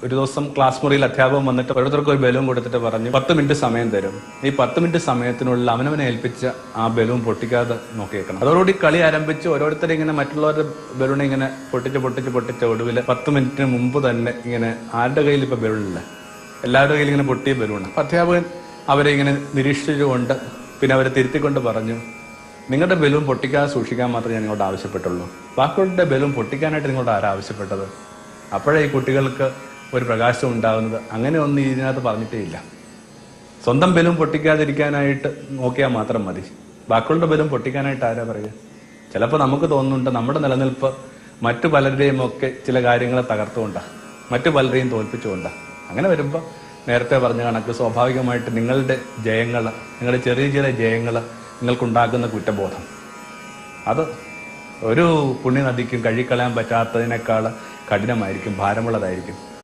ഒരു ദിവസം ക്ലാസ് മുറിയിൽ അധ്യാപകൻ വന്നിട്ട് ഓരോരുത്തർക്ക് ഒരു ബലൂൺ കൊടുത്തിട്ട് പറഞ്ഞു 10 മിനിറ്റ് സമയം തരും. ഈ 10 മിനിറ്റ് സമയത്തിനുള്ളിൽ അവനവനെ ഏൽപ്പിച്ച ആ ബലൂൺ പൊട്ടിക്കാതെ നോക്കിയേക്കണം. അതോടുകൂടി കളി ആരംഭിച്ച് ഓരോരുത്തരും ഇങ്ങനെ മറ്റുള്ളവരുടെ ബലൂൺ ഇങ്ങനെ പൊട്ടിച്ച് ഒടുവിൽ 10 മിനിറ്റിന് മുമ്പ് തന്നെ ഇങ്ങനെ ആരുടെ കയ്യിൽ ഇപ്പൊ ബലൂണില്ല, എല്ലാവരുടെ കയ്യിൽ ഇങ്ങനെ പൊട്ടിയ ബലൂണ്. അധ്യാപകൻ അവരെ ഇങ്ങനെ നിരീക്ഷിച്ചുകൊണ്ട് പിന്നെ അവരെ തിരുത്തിക്കൊണ്ട് പറഞ്ഞു, നിങ്ങളുടെ ബലൂൺ പൊട്ടിക്കാതെ സൂക്ഷിക്കാൻ മാത്രമേ ഞാൻ നിങ്ങളോട് ആവശ്യപ്പെട്ടുള്ളൂ. ബാക്കിയുള്ള ബലൂൺ പൊട്ടിക്കാനായിട്ട് നിങ്ങളോട് ആരാ ആവശ്യപ്പെട്ടത്? അപ്പോഴേ ഈ കുട്ടികൾക്ക് ഒരു പ്രകാശം ഉണ്ടാകുന്നത്. അങ്ങനെ ഒന്നും ഇതിനകത്ത് പറഞ്ഞിട്ടേ ഇല്ല. സ്വന്തം ബലൂൺ പൊട്ടിക്കാതിരിക്കാനായിട്ട് നോക്കിയാൽ മാത്രം മതി. ബാക്കിയുള്ള ബലൂൺ പൊട്ടിക്കാനായിട്ട് ആരാ പറയുക? ചിലപ്പോൾ നമുക്ക് തോന്നുന്നുണ്ട് നമ്മുടെ നിലനിൽപ്പ് മറ്റു പലരുടെയും ഒക്കെ ചില കാര്യങ്ങളെ തകർത്തുകൊണ്ടാണ്, മറ്റു പലരെയും തോൽപ്പിച്ചുകൊണ്ടാണ്. അങ്ങനെ വരുമ്പോൾ നേരത്തെ പറഞ്ഞ കണക്ക് സ്വാഭാവികമായിട്ട് നിങ്ങളുടെ ജയങ്ങൾ, നിങ്ങളുടെ ചെറിയ ചെറിയ ജയങ്ങൾ നിങ്ങൾക്കുണ്ടാക്കുന്ന കുറ്റബോധം അത് ഒരു പുണ്യനദിക്കും കഴുകിക്കളയാൻ പറ്റാത്തതിനേക്കാൾ കഠിനമായിരിക്കും, ഭാരമുള്ളതായിരിക്കും.